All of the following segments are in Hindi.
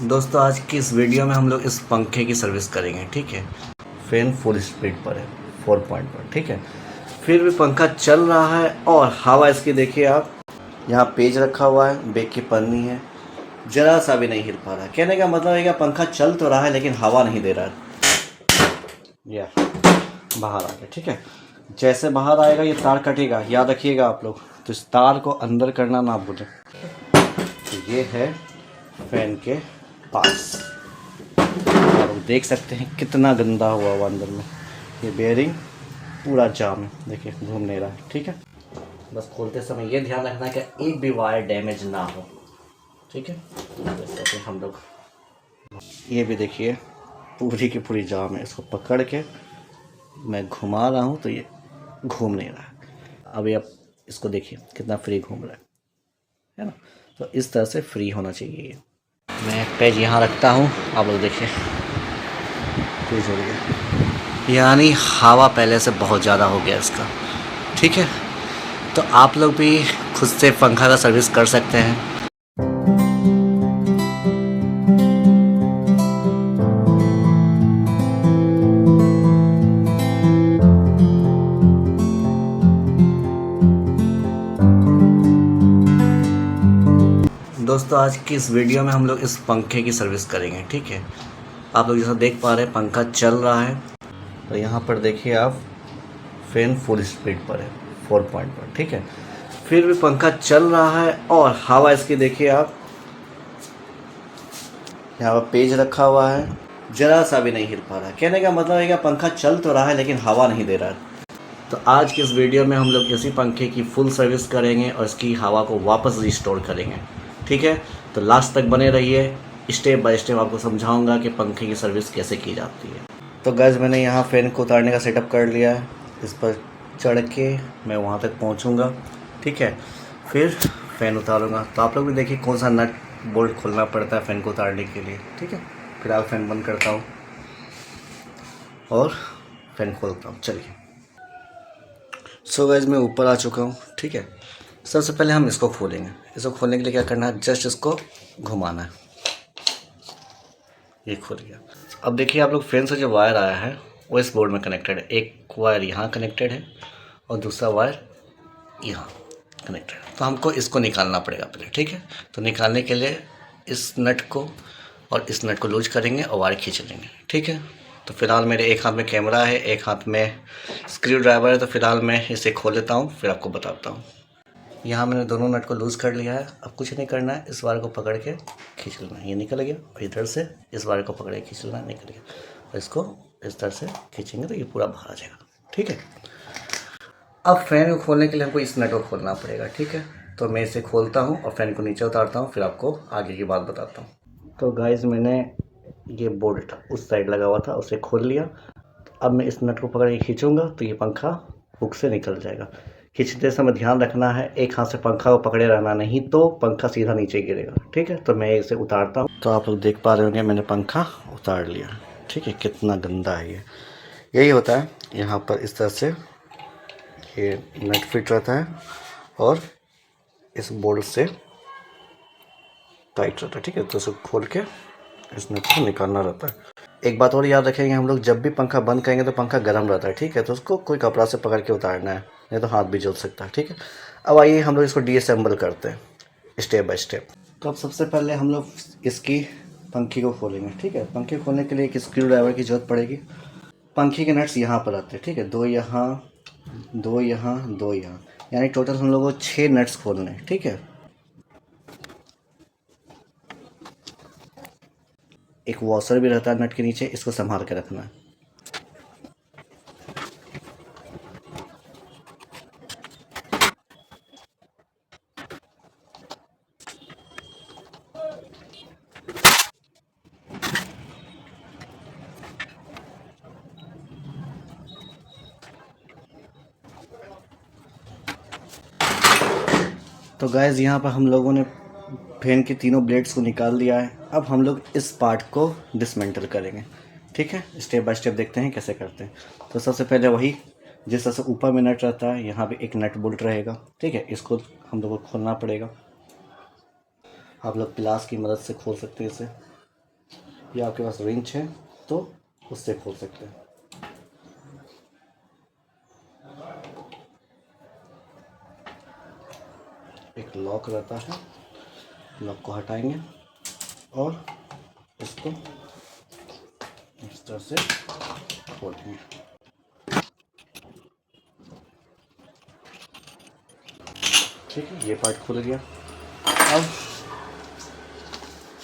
दोस्तों आज की इस वीडियो में हम लोग इस पंखे की सर्विस करेंगे। ठीक है, फैन फुल स्पीड पर है 4 पर। ठीक है, फिर भी पंखा चल रहा है और हवा इसकी देखिए आप, यहाँ पेज रखा हुआ है, बैग की पन्नी है, जरा सा भी नहीं हिल पा रहा है। कहने का मतलब है कि पंखा चल तो रहा है लेकिन हवा नहीं दे रहा है। या बाहर आ गया। ठीक है, जैसे बाहर आएगा ये तार कटेगा, याद रखिएगा आप लोग, तो इस तार को अंदर करना ना भूलें। तो ये है फैन के पास, आप देख सकते हैं कितना गंदा हुआ हुआ अंदर में। ये बेयरिंग पूरा जाम है, देखिए घूम नहीं रहा है। ठीक है, बस खोलते समय ये ध्यान रखना कि एक भी वायर डैमेज ना हो। ठीक है, जैसे हम लोग ये भी देखिए पूरी की पूरी जाम है। इसको पकड़ के मैं घुमा रहा हूँ तो ये घूम नहीं रहा है। अभी आप इसको देखिए कितना फ्री घूम रहा है ना। तो इस तरह से फ्री होना चाहिए ये। मैं पेज यहाँ रखता हूँ, आप लोग देखिए फ्रीज हो गया, यानी हवा पहले से बहुत ज़्यादा हो गया इसका। ठीक है, तो आप लोग भी खुद से पंखा का सर्विस कर सकते हैं। दोस्तों आज की इस वीडियो में हम लोग इस पंखे की सर्विस करेंगे। ठीक है, आप लोग जैसा देख पा रहे हैं पंखा चल रहा है, तो यहाँ पर देखिए आप, फैन फुल स्पीड पर है 4 पर। ठीक है, फिर भी पंखा चल रहा है और हवा इसकी देखिए आप, यहाँ पर पेज रखा हुआ है, जरा सा भी नहीं हिल पा रहा है। कहने का मतलब है कि पंखा चल तो रहा है लेकिन हवा नहीं दे रहा है। तो आज की इस वीडियो में हम लोग इसी पंखे की फुल सर्विस करेंगे और इसकी हवा को वापस रिस्टोर करेंगे। ठीक है, तो लास्ट तक बने रहिए, स्टेप बाय स्टेप आपको समझाऊंगा कि पंखे की सर्विस कैसे की जाती है। तो गाइस मैंने यहाँ फ़ैन को उतारने का सेटअप कर लिया है, इस पर चढ़ के मैं वहाँ तक पहुँचूँगा। ठीक है, फिर फ़ैन उतारूँगा, तो आप लोग भी देखिए कौन सा नट बोल्ट खोलना पड़ता है फ़ैन को उतारने के लिए। ठीक है, फिलहाल फ़ैन बंद करता हूँ और फ़ैन खोलता हूँ। चलिए, सो गाइस मैं ऊपर आ चुका हूँ। ठीक है, सबसे पहले हम इसको खोलेंगे। इसको खोलने के लिए क्या करना है, जस्ट इसको घुमाना है, ये खुल गया। अब देखिए आप लोग, फैन से जो वायर आया है वो इस बोर्ड में कनेक्टेड है। एक वायर यहाँ कनेक्टेड है और दूसरा वायर यहाँ कनेक्टेड है। तो हमको इसको निकालना पड़ेगा पहले। ठीक है, तो निकालने के लिए इस नट को और इस नट को लूज करेंगे और वायर खींच लेंगे। ठीक है, तो फिलहाल मेरे एक हाथ में कैमरा है, एक हाथ में स्क्रू ड्राइवर है, तो फिलहाल मैं इसे खोल लेता हूँ फिर आपको बताता हूँ। यहाँ मैंने दोनों नट को लूज़ कर लिया है। अब कुछ नहीं करना है, इस वायर को पकड़ के खींच लेना है, ये निकल गया। और इधर से इस वायर को पकड़ के खींच लेना है, निकल गया। और इसको इस तरह से खींचेंगे तो ये पूरा बाहर आ जाएगा। ठीक है, अब फैन को खोलने के लिए हमको इस नट को खोलना पड़ेगा। ठीक है, तो मैं इसे खोलता हूँ और फैन को नीचे उतारता हूँ, फिर आपको आगे की बात बताता हूँ। तो गाइस मैंने ये बोल्ट उस साइड लगा हुआ था, उसे खोल लिया। अब मैं इस नट को पकड़ के खींचूंगा तो ये पंखा हुक से निकल जाएगा। खींचते समय ध्यान रखना है, एक हाथ से पंखा को पकड़े रहना, नहीं तो पंखा सीधा नीचे गिरेगा। ठीक है, तो मैं इसे उतारता हूँ। तो आप लोग देख पा रहे होंगे मैंने पंखा उतार लिया। ठीक है, कितना गंदा है ये। यही होता है, यहाँ पर इस तरह से ये नट फिट रहता है और इस बोल्ट से टाइट रहता है। ठीक है, तो इसको खोल के इस नट को निकालना रहता है। एक बात और याद रखेंगे, हम लोग जब भी पंखा बंद करेंगे तो पंखा गर्म रहता है। ठीक है, तो उसको कोई कपड़ा से पकड़ के उतारना है, नहीं तो हाथ भी जल सकता है। ठीक है, अब आइए हम लोग इसको डीअसेंबल करते हैं स्टेप बाय स्टेप। तो अब सबसे पहले हम लोग इसकी पंखी को खोलेंगे। ठीक है, पंखे खोलने के लिए एक स्क्रू ड्राइवर की जरूरत पड़ेगी। पंखी के नट्स यहाँ पर आते हैं। ठीक है, 2 यहाँ, 2 यहाँ, 2 यहाँ, यानी टोटल हम लोग को 6 नट्स खोलने हैं। ठीक है, एक वॉशर भी रहता है नट के नीचे, इसको संभाल के रखना है। तो गैस यहाँ पर हम लोगों ने फैन के तीनों ब्लेड्स को निकाल दिया है। अब हम लोग इस पार्ट को डिसमेंटल करेंगे। ठीक है, स्टेप बाय स्टेप देखते हैं कैसे करते हैं। तो सबसे पहले वही, जिस तरह से ऊपर में नट रहता है, यहाँ पे एक नट बोल्ट रहेगा। ठीक है, इसको हम लोग को खोलना पड़ेगा। आप लोग प्लास की मदद से खोल सकते हैं इसे। या आपके पास रिंच है तो उससे खोल सकते हैं। एक लॉक रहता है, लॉक को हटाएंगे और इसको इस तरह से खोलेंगे। ठीक है, ये पार्ट खुल गया। अब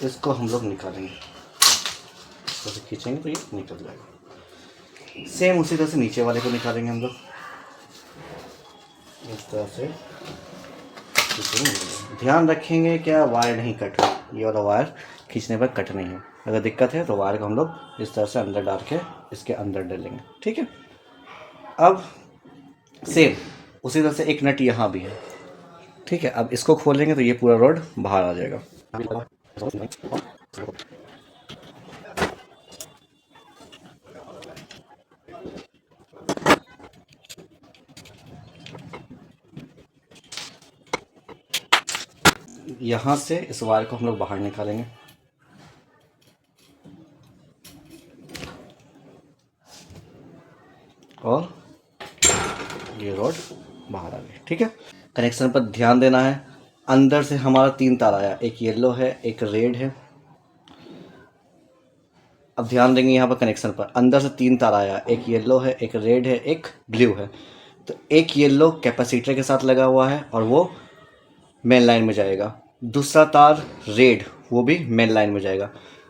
इसको हम लोग निकालेंगे, इस तरह से खींचेंगे तो ये निकल जाएगा। सेम उसी तरह से नीचे वाले को निकालेंगे हम लोग, इस तरह से खींचेंगे। ध्यान रखेंगे क्या वायर नहीं कट हो, ये वाला वायर खींचने पर कट नहीं हो। अगर दिक्कत है तो वायर को हम लोग इस तरह से अंदर डाल के इसके अंदर डालेंगे। ठीक है, अब सेम उसी तरह से एक नट यहाँ भी है। ठीक है, अब इसको खोलेंगे तो ये पूरा रॉड बाहर आ जाएगा। यहाँ से इस वायर को हम लोग बाहर निकालेंगे और ये रॉड बाहर आ गई। ठीक है, कनेक्शन पर ध्यान देना है। अंदर से हमारा 3 तार आया, एक येलो है, एक रेड है। अब ध्यान देंगे यहाँ पर कनेक्शन पर, अंदर से 3 तार आया, एक येलो है, एक रेड है, एक ब्लू है। तो एक येलो कैपेसिटर के साथ लगा हुआ है और वो मेन लाइन में जाएगा। दूसरा तार रेड, वो भी मेन लाइन में जाएगा।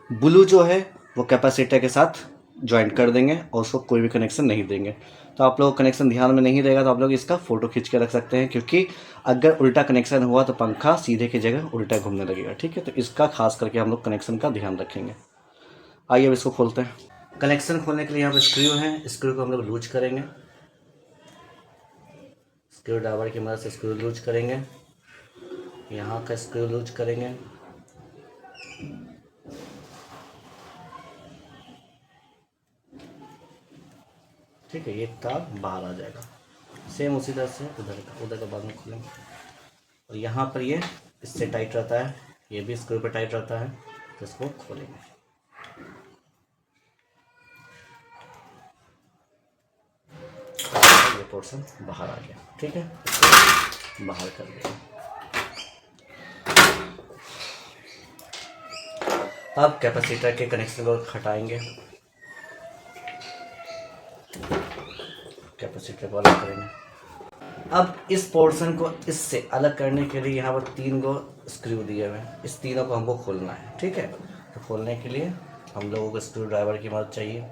ब्लू जो है वो कैपेसिटर के साथ ज्वाइंट कर देंगे और उसको कोई भी कनेक्शन नहीं देंगे। तो आप लोग कनेक्शन ध्यान में नहीं रहेगा तो आप लोग इसका फ़ोटो खींच के रख सकते हैं, क्योंकि अगर उल्टा कनेक्शन हुआ तो पंखा सीधे की जगह उल्टा घूमने लगेगा। ठीक है, तो इसका खास करके हम लोग कनेक्शन का ध्यान रखेंगे। आइए अब इसको खोलते हैं। कनेक्शन खोलने के लिए यहाँ पर स्क्रू है, स्क्रू को हम लोग लूज करेंगे। स्क्रू ड्राइवर की मदद से स्क्रू लूज करेंगे, यहाँ का स्क्रू लूज करेंगे। ठीक है, ये तार बाहर आ जाएगा। सेम उसी तरह से उधर का बाद में खोलेंगे। और यहाँ पर ये इससे टाइट रहता है, ये भी स्क्रू पर टाइट रहता है, तो इसको खोलेंगे। ये पोर्शन बाहर आ गया। ठीक है, इसको बाहर कर दिया। अब कैपेसिटर के कनेक्शन को हटाएंगे, कैपेसिटर को अलग करेंगे। अब इस पोर्शन को इससे अलग करने के लिए यहाँ पर 3 गो स्क्रू दिए हुए हैं, इस तीनों को हमको खोलना है। ठीक है, तो खोलने के लिए हम लोगों को स्क्रू ड्राइवर की मदद चाहिए।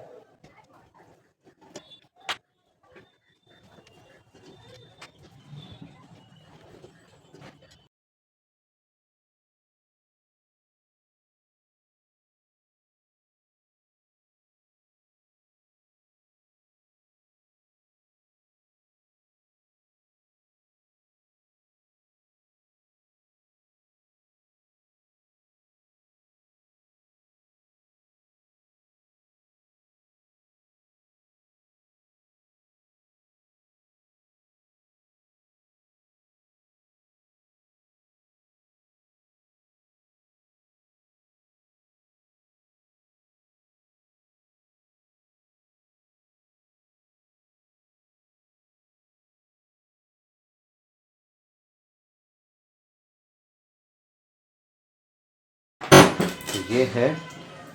तो ये है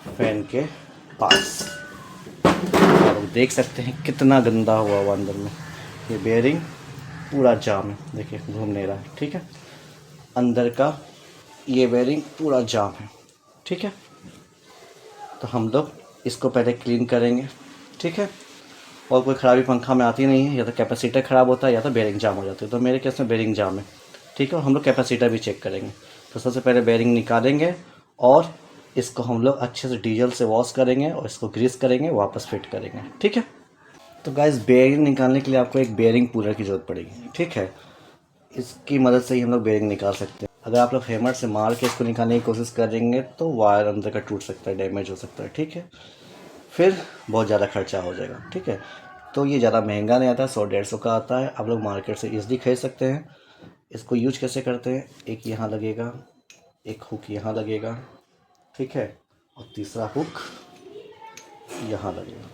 फैन के पास, और देख सकते हैं कितना गंदा हुआ हुआ अंदर में। ये बेयरिंग पूरा जाम है, देखिए घूम नहीं रहा है। ठीक है, अंदर का ये बेयरिंग पूरा जाम है। ठीक है, तो हम लोग इसको पहले क्लीन करेंगे। ठीक है, और कोई ख़राबी पंखा में आती नहीं है, या तो कैपेसिटर ख़राब होता है या तो बेयरिंग जाम हो जाती है। तो मेरे केस में बेयरिंग जाम है। ठीक है, और हम लोग कैपेसिटर भी चेक करेंगे। तो सबसे पहले बेयरिंग निकालेंगे और इसको हम लोग अच्छे से डीजल से वॉश करेंगे और इसको ग्रीस करेंगे, वापस फिट करेंगे। ठीक है, तो गाइस बेयरिंग निकालने के लिए आपको एक बेयरिंग पुलर की ज़रूरत पड़ेगी। ठीक है, इसकी मदद से ही हम लोग बेयरिंग निकाल सकते हैं। अगर आप लोग हैमर से मार के इसको निकालने की कोशिश करेंगे तो वायर अंदर का टूट सकता है, डैमेज हो सकता है। ठीक है, फिर बहुत ज़्यादा खर्चा हो जाएगा। ठीक है, तो ये ज़्यादा महंगा नहीं आता, 100-150 का आता है। आप लोग मार्केट से ईज़िली खरीद सकते हैं। इसको यूज कैसे करते हैं, एक यहाँ लगेगा, एक हुक यहाँ लगेगा। ठीक है, और तीसरा हुक यहाँ लगेगा,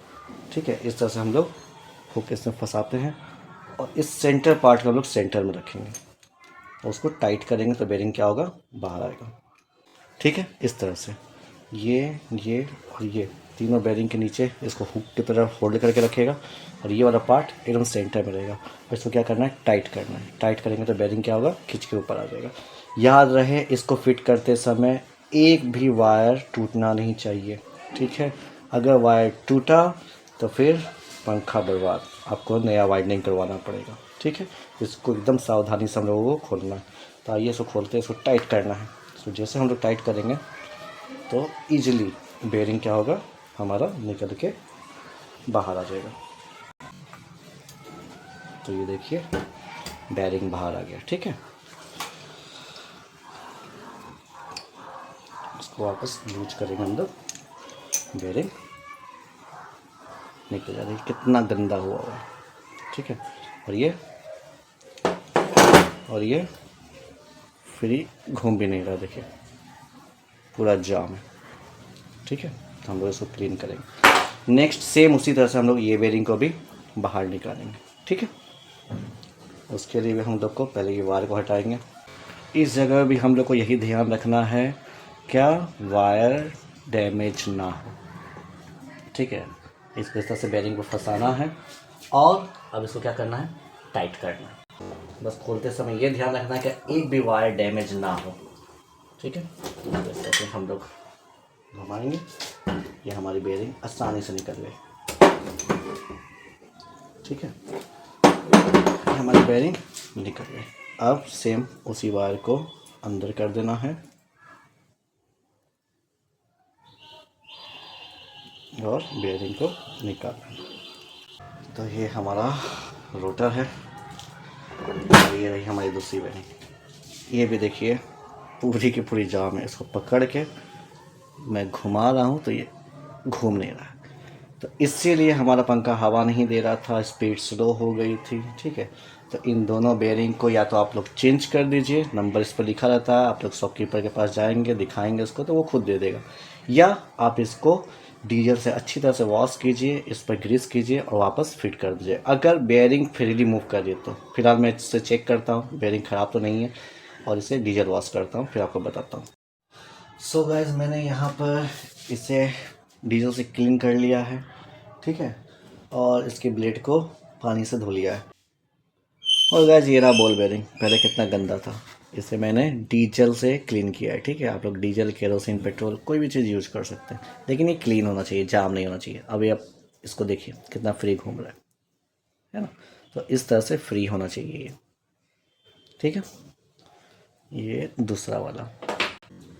ठीक है। इस तरह से हम लोग हुक इसमें फंसाते हैं और इस सेंटर पार्ट को हम लोग सेंटर में रखेंगे और उसको टाइट करेंगे तो बेरिंग क्या होगा, बाहर आएगा, ठीक है। इस तरह से ये और ये तीनों बेरिंग के नीचे इसको हुक की तरह होल्ड करके रखेगा और ये वाला पार्ट एकदम सेंटर में रहेगा और इसको क्या करना है, टाइट करना है। टाइट करेंगे तो बेरिंग क्या होगा, खींच के ऊपर आ जाएगा। याद रहे इसको फिट करते समय एक भी वायर टूटना नहीं चाहिए, ठीक है। अगर वायर टूटा तो फिर पंखा बर्बाद, आपको नया वाइंडिंग करवाना पड़ेगा, ठीक है। इसको एकदम सावधानी से हम लोगों को खोलना है। तो आइए इसको खोलते हैं, इसको टाइट करना है। तो जैसे हम लोग टाइट करेंगे तो ईजिली बेरिंग क्या होगा, हमारा निकल के बाहर आ जाएगा। तो ये देखिए बेरिंग बाहर आ गया, ठीक है। इसको वापस लूज करेंगे हम लोग, बेरिंग निकल जा रही है, कितना गंदा हुआ है, ठीक है। और ये फ्री घूम भी नहीं रहा, देखिए पूरा जाम है, ठीक है। तो हम लोग इसको क्लीन करेंगे। नेक्स्ट सेम उसी तरह से हम लोग ये बेरिंग को भी बाहर निकालेंगे, ठीक है। उसके लिए भी हम लोग को पहले ये वायर को हटाएंगे। इस जगह भी हम लोग को यही ध्यान रखना है क्या वायर डैमेज ना हो, ठीक है। इस तरह से बेरिंग को फंसाना है और अब इसको क्या करना है, टाइट करना है। बस खोलते समय ये ध्यान रखना है कि एक भी वायर डैमेज ना हो, ठीक है। इस तरह से हम लोग घुमाएंगे, ये हमारी बेरिंग आसानी से निकल गई, ठीक है। ये हमारी बेरिंग निकल गई। अब सेम उसी वायर को अंदर कर देना है और बेरिंग को निकालना है। तो ये हमारा रोटर है और ये रही हमारी दूसरी बेरिंग। ये भी देखिए पूरी की पूरी जाम है, इसको पकड़ के मैं घुमा रहा हूँ तो ये घूम नहीं रहा है। तो इसीलिए हमारा पंखा हवा नहीं दे रहा था, स्पीड स्लो हो गई थी, ठीक है। तो इन दोनों बेरिंग को या तो आप लोग चेंज कर दीजिए, नंबर इस पर लिखा रहता है, आप लोग शॉपकीपर के पास जाएंगे, दिखाएंगे उसको तो वो खुद दे देगा, या आप इसको डीजल से अच्छी तरह से वॉश कीजिए, इस पर ग्रीस कीजिए और वापस फिट कर दीजिए। अगर बेरिंग फ्रीली मूव कर रही है तो फिलहाल मैं इससे चेक करता हूँ बेरिंग ख़राब तो नहीं है और इसे डीजल वॉश करता हूँ, फिर आपको बताता हूँ। सो गाइस मैंने यहाँ पर इसे डीजल से क्लीन कर लिया है, ठीक है, और इसके ब्लेड को पानी से धो लिया है। और गाइस ये रहा बॉल बेरिंग, पहले कितना गंदा था, इसे मैंने डीजल से क्लीन किया है, ठीक है। आप लोग डीजल, केरोसिन, पेट्रोल कोई भी चीज़ यूज़ कर सकते हैं, लेकिन ये क्लीन होना चाहिए, जाम नहीं होना चाहिए। अभी आप इसको देखिए कितना फ्री घूम रहा है ना। तो इस तरह से फ्री होना चाहिए ये, ठीक है। ये दूसरा वाला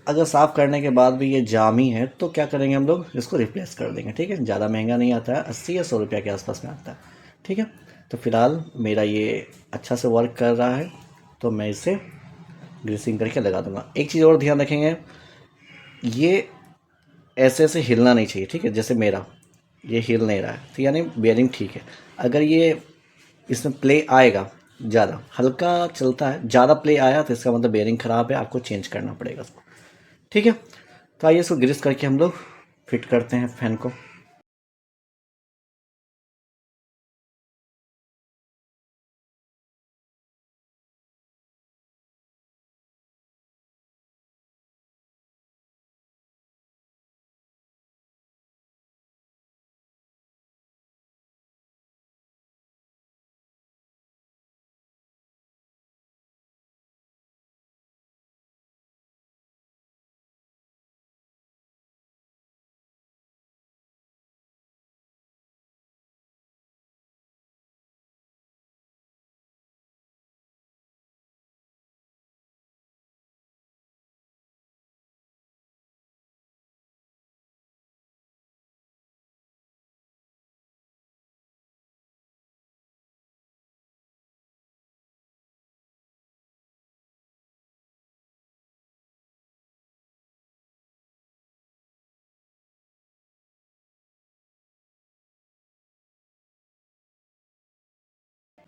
अगर साफ़ करने के बाद भी ये जाम ही है तो क्या करेंगे, हम लोग इसको रिप्लेस कर देंगे, ठीक है। ज़्यादा महंगा नहीं आता है, 80 या 100 रुपये के आसपास में आता है, ठीक है। तो फिलहाल मेरा ये अच्छा से वर्क कर रहा है तो मैं इसे ग्रीसिंग करके लगा दूंगा। एक चीज़ और ध्यान रखेंगे, ये ऐसे ऐसे हिलना नहीं चाहिए, ठीक है। जैसे मेरा ये हिल नहीं रहा है तो यानी बेयरिंग ठीक है। अगर ये इसमें प्ले आएगा, ज़्यादा हल्का चलता है, ज़्यादा प्ले आया तो इसका मतलब बेयरिंग ख़राब है, आपको चेंज करना पड़ेगा उसको, ठीक है। तो आइए इसको ग्रीस करके हम लोग फिट करते हैं फैन को।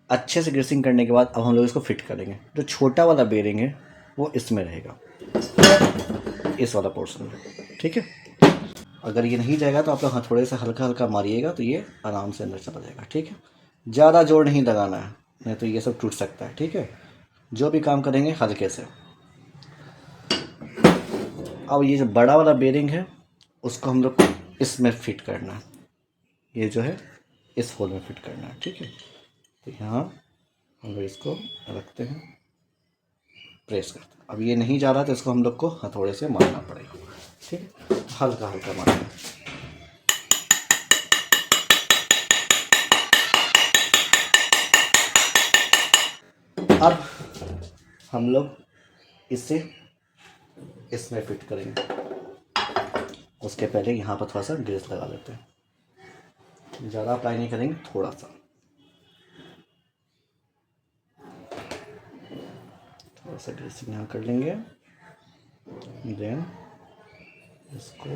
अच्छे से ग्रीसिंग करने के बाद अब हम लोग इसको फिट करेंगे। जो छोटा वाला बेयरिंग है वो इसमें रहेगा, इस वाला पोर्शन में, ठीक है। अगर ये नहीं जाएगा तो आप लोग हथौड़े से हल्का हल्का मारिएगा तो ये आराम से अंदर चला जाएगा। ठीक है, ज़्यादा जोर नहीं लगाना है, नहीं तो ये सब टूट सकता है। ठीक है, जो भी काम करेंगे हल्के से। अब ये जो बड़ा वाला बेरिंग है उसको हम लोग इसमें फिट करना है, ये जो है इस होल में फिट करना है। ठीक है, तो यहाँ हम लोग इसको रखते हैं, प्रेस करते हैं। अब ये नहीं जा रहा तो इसको हम लोग को हथौड़े से मारना पड़ेगा। ठीक है, हल्का हल्का मारना है। अब हम लोग इसे इसमें फिट करेंगे, उसके पहले यहाँ पर थोड़ा सा ग्रीस लगा लेते हैं। ज़्यादा अप्लाई नहीं करेंगे, थोड़ा सा, थोड़ा सा ग्रीसिंग यहाँ कर लेंगे। देन इसको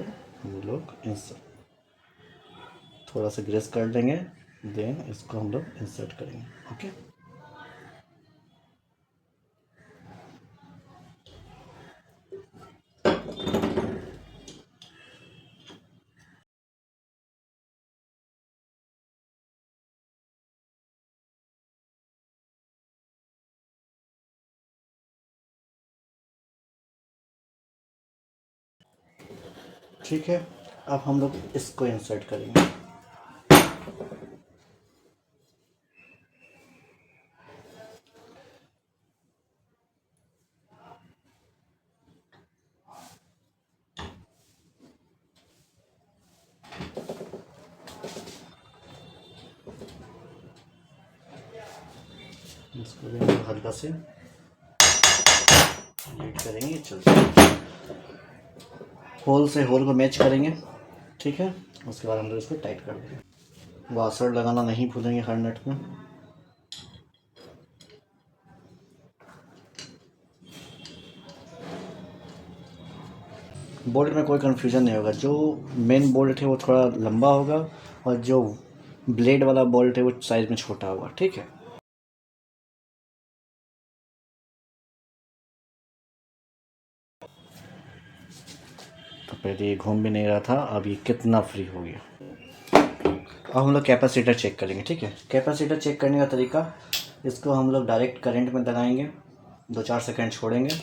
हम लोग थोड़ा सा ग्रीस कर देंगे। देन इसको हम लोग इंसर्ट करेंगे। ओके, ठीक है, अब हम लोग इसको इंसर्ट करेंगे। इसको भी हम लोग हल्का से हीट करेंगे, चल होल से होल को मैच करेंगे। ठीक है, उसके बाद हम लोग इसको टाइट कर देंगे। वाशर लगाना नहीं भूलेंगे हर नट में। बोल्ट में कोई कन्फ्यूज़न नहीं होगा, जो मेन बोल्ट है वो थोड़ा लंबा होगा और जो ब्लेड वाला बोल्ट है वो साइज़ में छोटा होगा। ठीक है, तो पहले ये घूम भी नहीं रहा था, अब ये कितना फ्री हो गया। अब हम लोग कैपेसिटर चेक करेंगे। ठीक है, कैपेसिटर चेक करने का तरीका, इसको हम लोग डायरेक्ट करंट में लगाएंगे, 2-4 सेकंड छोड़ेंगे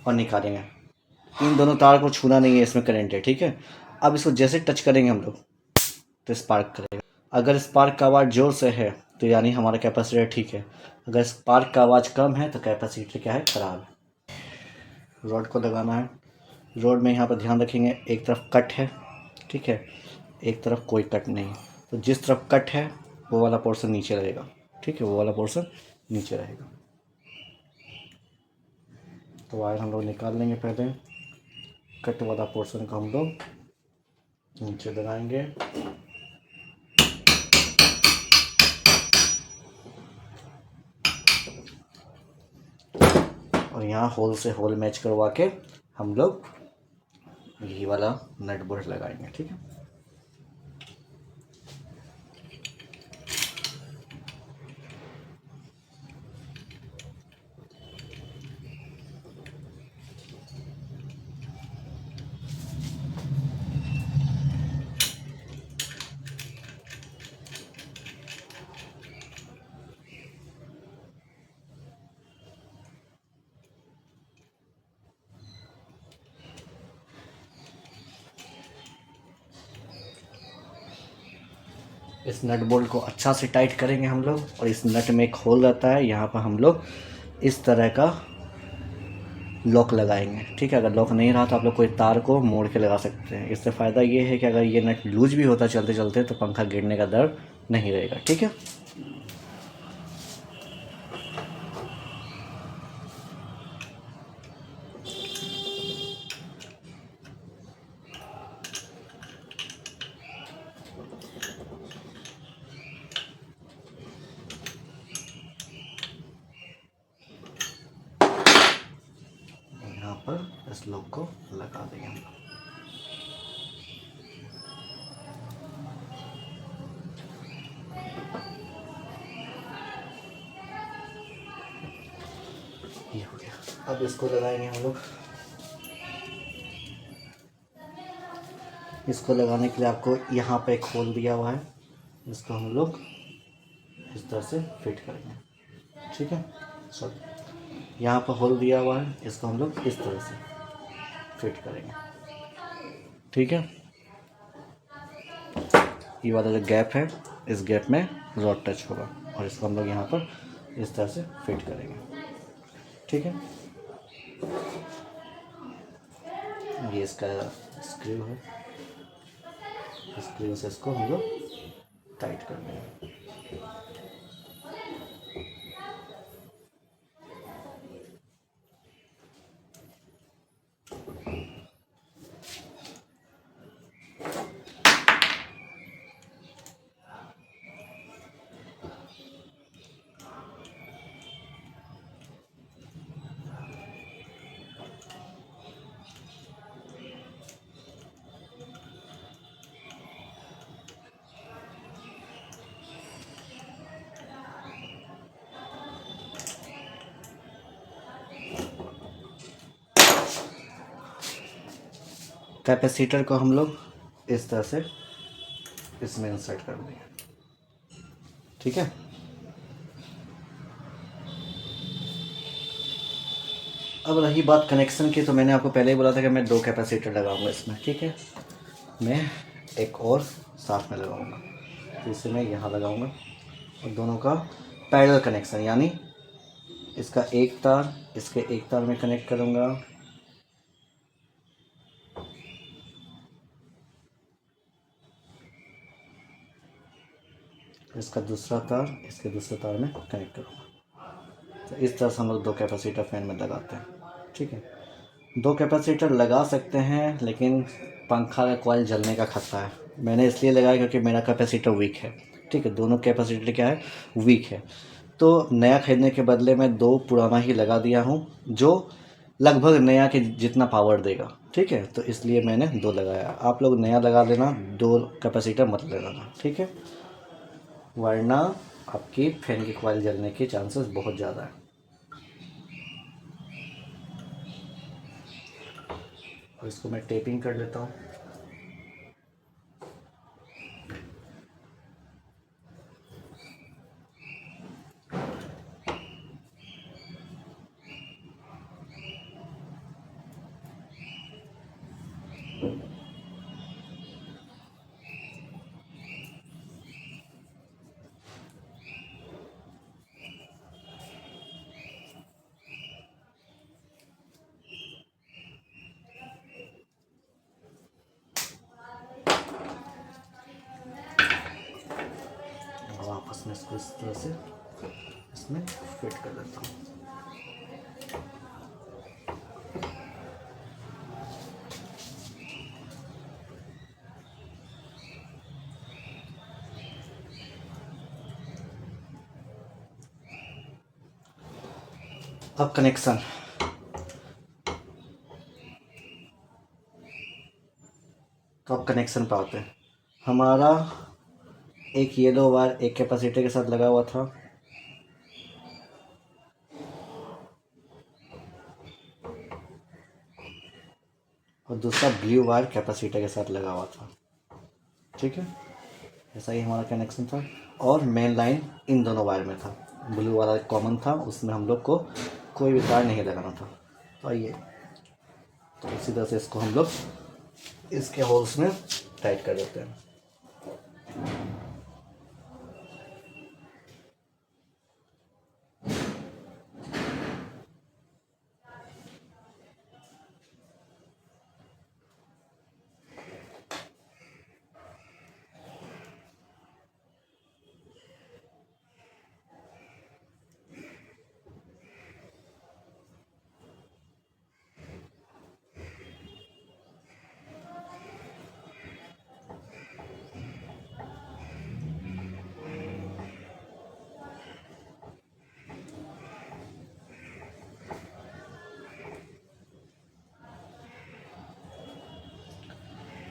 और निकालेंगे। इन दोनों तार को छूना नहीं है, इसमें करंट है। ठीक है, अब इसको जैसे टच करेंगे हम लोग तो स्पार्क करेगा। अगर स्पार्क का आवाज़ ज़ोर से है तो यानी हमारा कैपेसिटर ठीक है, अगर स्पार्क का आवाज़ कम है तो कैपेसिटर क्या है, ख़राब है। रॉड को लगाना है। रॉड में यहाँ पर ध्यान रखेंगे, एक तरफ कट है। ठीक है, एक तरफ कोई कट नहीं, तो जिस तरफ कट है वो वाला पोर्शन नीचे रहेगा। ठीक है, वो वाला पोर्शन नीचे रहेगा। तो वायर हम लोग निकाल लेंगे, पहले कट वाला पोर्शन को हम लोग नीचे लगाएंगे। और यहाँ होल से होल मैच करवा के हम लोग यही वाला नट बोल्ट लगाएंगे। ठीक है, इस नट बोल्ट को अच्छा से टाइट करेंगे हम लोग। और इस नट में एक होल रहता है, यहाँ पर हम लोग इस तरह का लॉक लगाएंगे। ठीक है, अगर लॉक नहीं रहा तो आप लोग कोई तार को मोड़ के लगा सकते हैं। इससे फ़ायदा ये है कि अगर ये नट लूज भी होता चलते चलते तो पंखा गिरने का डर नहीं रहेगा। ठीक है, यहाँ पर इस लॉक को लगा देंगे हम लोग। ये हो गया। अब इसको लगाएंगे हम लोग। इसको लगाने के लिए आपको यहाँ पे एक होल दिया हुआ है, इसको हम लोग इस तरह से फिट करेंगे, ठीक है। सब यहाँ पर होल दिया हुआ है, इसको हम लोग इस तरह से फिट करेंगे, ठीक है। ये वाला जो गैप है, इस गैप में रॉड टच होगा और इसको हम लोग यहाँ पर इस तरह से फिट करेंगे, ठीक है। ये इसका स्क्रू है, स्क्रू से इसको हम लोग टाइट कर देंगे। कैपेसिटर को हम लोग इस तरह से इसमें इंसर्ट कर देंगे, ठीक है। अब रही बात कनेक्शन की, तो मैंने आपको पहले ही बोला था कि मैं 2 कैपेसिटर लगाऊंगा इसमें, ठीक है। मैं एक और साथ में लगाऊंगा, तो इसे मैं यहाँ लगाऊंगा और दोनों का पैरेलल कनेक्शन, यानी इसका एक तार इसके एक तार में कनेक्ट करूंगा, इसका दूसरा तार इसके दूसरे तार में कनेक्ट करूँगा। तो इस तरह से हम लोग 2 कैपेसिटर फैन में लगाते हैं, ठीक है। 2 कैपेसिटर लगा सकते हैं, लेकिन पंखा का कॉइल जलने का खतरा है। मैंने इसलिए लगाया क्योंकि मेरा कैपेसिटर वीक है, ठीक है। दोनों कैपेसिटर क्या है, वीक है। तो नया खरीदने के बदले मैं 2 पुराना ही लगा दिया हूँ, जो लगभग नया के जितना पावर देगा, ठीक है। तो इसलिए मैंने 2 लगाया। आप लोग नया लगा लेना, 2 कैपेसिटर मत लगाना, ठीक है, वरना आपकी फैन की कॉइल जलने के चांसेस बहुत ज़्यादा है। और इसको मैं टेपिंग कर लेता हूँ। वापस मैं इसको इस तरह से इसमें फिट कर देता हूँ। अब कनेक्शन, तो अब कनेक्शन पे आते हैं। हमारा एक येलो वायर एक कैपेसिटर के साथ लगा हुआ था, और दूसरा ब्लू वायर कैपेसिटर के साथ लगा हुआ था, ठीक है। ऐसा ही हमारा कनेक्शन था, और मेन लाइन इन दोनों वायर में था। ब्लू वाला कॉमन था, उसमें हम लोग को कोई भी तार नहीं लगाना था। तो आइए, तो इसी तरह से इसको हम लोग इसके होल्स में टाइट कर देते हैं।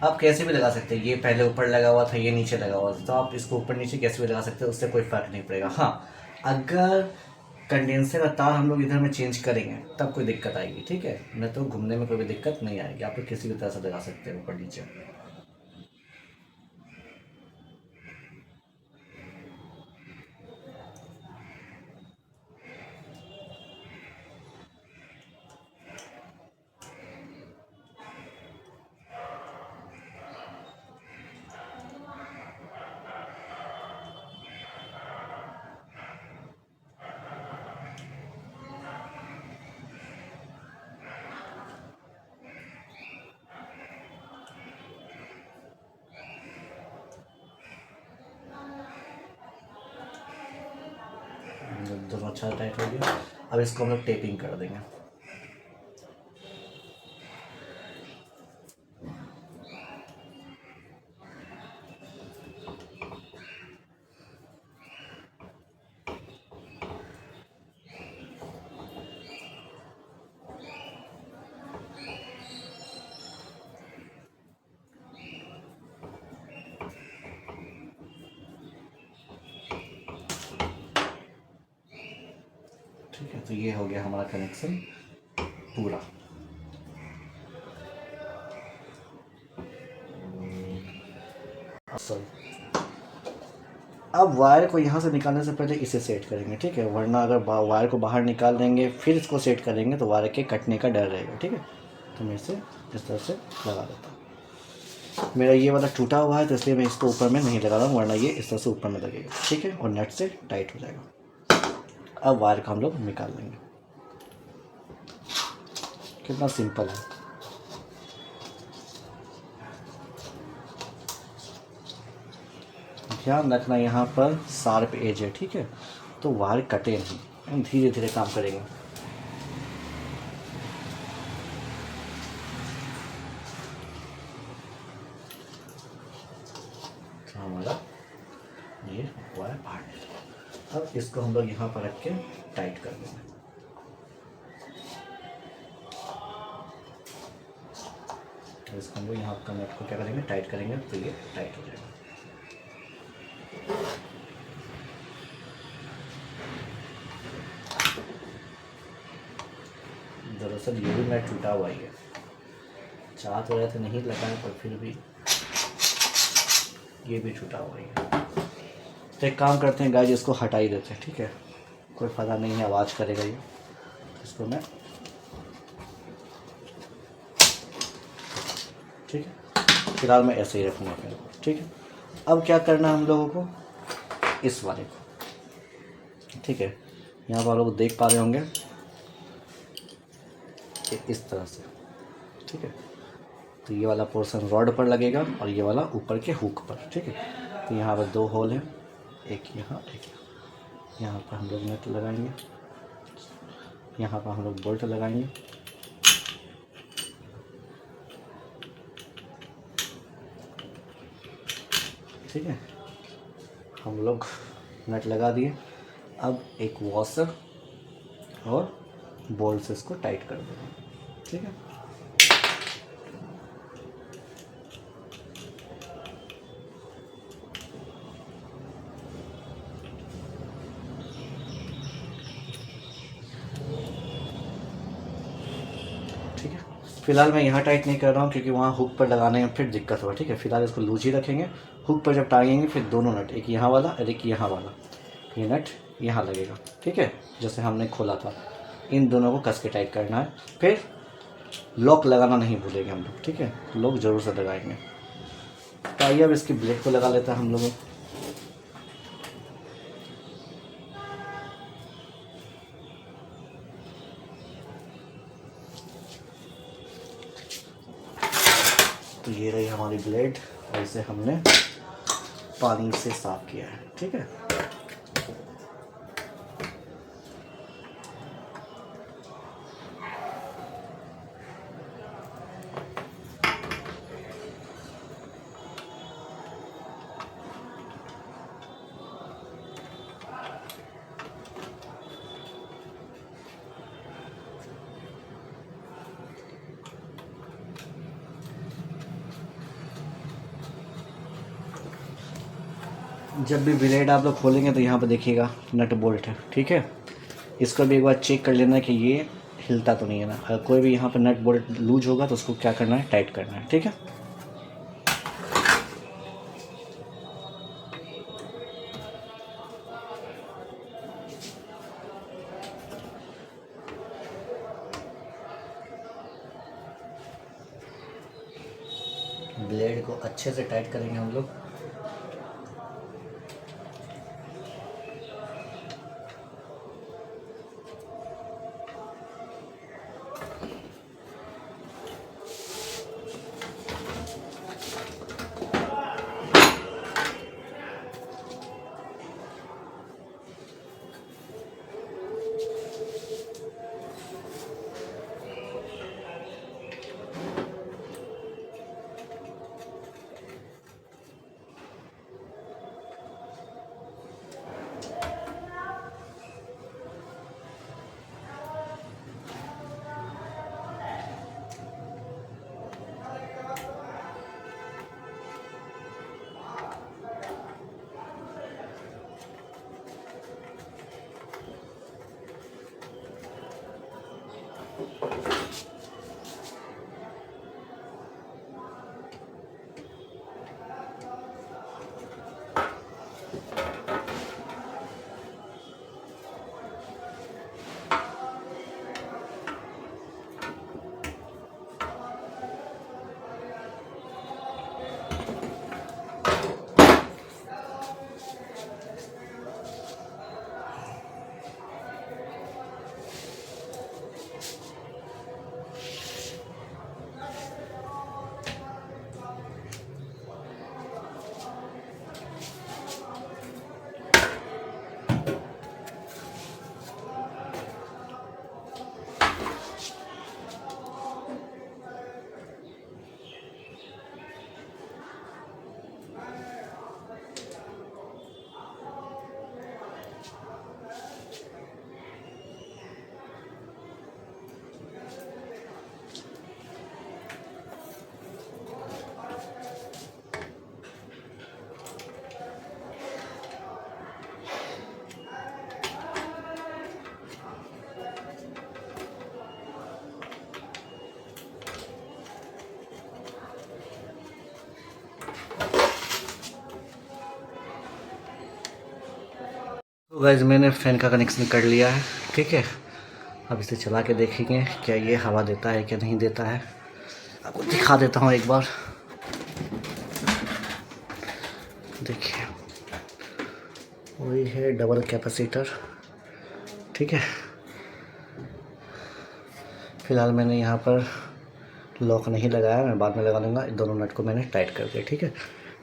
आप कैसे भी लगा सकते हैं, ये पहले ऊपर लगा हुआ था, ये नीचे लगा हुआ था, तो आप इसको ऊपर नीचे कैसे भी लगा सकते हैं, उससे कोई फ़र्क नहीं पड़ेगा। हाँ, अगर कंडेंसर का तार हम लोग इधर में चेंज करेंगे तब कोई दिक्कत आएगी, ठीक है। नहीं तो घूमने में कोई भी दिक्कत नहीं आएगी, आप लोग किसी भी तरह से लगा सकते हैं ऊपर नीचे। दोनों अच्छा टाइट हो गया। अब इसको हम लोग टेपिंग कर देंगे। ठीक है, तो ये हो गया हमारा कनेक्शन पूरा। अब वायर को यहाँ से निकालने से पहले इसे सेट करेंगे, ठीक है, वरना अगर वायर को बाहर निकाल देंगे फिर इसको सेट करेंगे तो वायर के कटने का डर रहेगा। ठीक है, तो मैं इसे इस तरह से लगा देता हूँ। मेरा ये वाला टूटा हुआ है तो इसलिए मैं इसको ऊपर में नहीं लगा रहा हूँ, वरना ये इस तरह से ऊपर में लगेगा। ठीक है, और नट से टाइट हो जाएगा। अब वायर को हम लोग निकाल लेंगे। कितना सिंपल है। ध्यान रखना यहाँ पर शार्प एज है, ठीक है, तो वायर कटे नहीं, हम धीरे धीरे काम करेंगे। तो हमारा ये वायर बाहर। अब इसको हम लोग यहाँ पर रख के टाइट कर देंगे। तो इसको हम लोग यहाँ पर नट को क्या करेंगे, टाइट करेंगे, तो ये टाइट हो जाएगा। दरअसल ये भी नट टूटा हुआ ही है, चाह तो रहे थे नहीं लगाए पर फिर भी ये भी टूटा हुआ ही है। तो एक काम करते हैं गाइस, इसको हटा ही देते हैं। ठीक है, कोई फ़ायदा नहीं है, आवाज़ करेगा ये। इसको मैं ठीक है, फिलहाल मैं ऐसे ही रखूँगा फिर। ठीक है, अब क्या करना है हम लोगों को, इस वाले को, ठीक है, यहाँ पर आप लोग देख पा रहे होंगे कि इस तरह से। ठीक है, तो ये वाला पोर्शन रॉड पर लगेगा और ये वाला ऊपर के हुक पर। ठीक है, तो यहाँ पर 2 होल हैं, एक यहाँ एक यहाँ। यहाँ पर हम लोग नट लगाएंगे, यहाँ पर हम लोग बोल्ट लगाएंगे। ठीक है, हम लोग नट लगा दिए। अब एक वॉशर और बोल्ट से इसको टाइट कर देंगे। ठीक है, ठीक है, फिलहाल मैं यहाँ टाइट नहीं कर रहा हूँ क्योंकि वहाँ हुक पर लगाने में फिर दिक्कत होगा। ठीक है, फिलहाल इसको लूज ही रखेंगे। हुक पर जब टांगेंगे फिर दोनों नट, एक यहाँ वाला और एक यहाँ वाला, ये नट यहाँ लगेगा। ठीक है, जैसे हमने खोला था, इन दोनों को कस के टाइट करना है। फिर लॉक लगाना नहीं भूलेंगे हम लोग। ठीक है, लॉक ज़रूर से लगाएंगे। तो आइए अब इसकी ब्लेड को लगा लेते हैं हम लोग। तो ये रही हमारी ब्लेड और इसे हमने पानी से साफ किया है। ठीक है, जब भी ब्लेड आप लोग खोलेंगे तो यहाँ पर देखिएगा नट बोल्ट है। ठीक है, इसको भी एक बार चेक कर लेना कि ये हिलता तो नहीं है ना। अगर कोई भी यहाँ पर नट बोल्ट लूज होगा तो उसको क्या करना है, टाइट करना है। ठीक है, ब्लेड को अच्छे से टाइट करेंगे हम लोग। तो गाइस मैंने फ़ैन का कनेक्शन कर लिया है, ठीक है। अब इसे चला के देखेंगे क्या ये हवा देता है क्या नहीं देता है। आपको दिखा देता हूँ एक बार, देखिए वही है डबल कैपेसिटर, ठीक है। फ़िलहाल मैंने यहाँ पर लॉक नहीं लगाया, मैं बाद में लगा लूँगा। दोनों नट को मैंने टाइट कर दिया, ठीक है।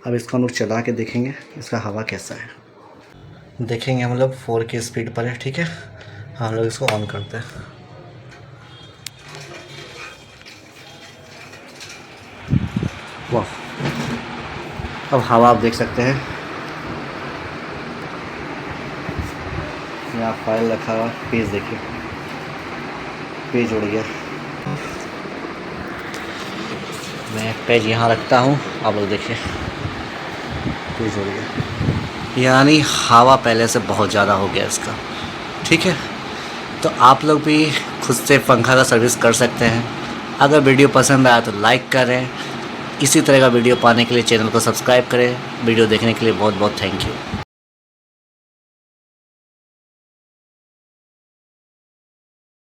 अब इसको हम लोग चला के देखेंगे इसका हवा कैसा है। देखेंगे हम लोग 4 की स्पीड पर है, ठीक है। हम लोग इसको ऑन करते हैं। वाह, अब हवा आप देख सकते हैं, यहाँ फाइल रखा हुआ, पेज देखिए, पेज उड़ गया। मैं पेज यहाँ रखता हूँ, आप लोग देखिए पेज उड़ गया, यानी हवा पहले से बहुत ज़्यादा हो गया इसका, ठीक है। तो आप लोग भी खुद से पंखा का सर्विस कर सकते हैं। अगर वीडियो पसंद आया तो लाइक करें। इसी तरह का वीडियो पाने के लिए चैनल को सब्सक्राइब करें। वीडियो देखने के लिए बहुत बहुत थैंक यू।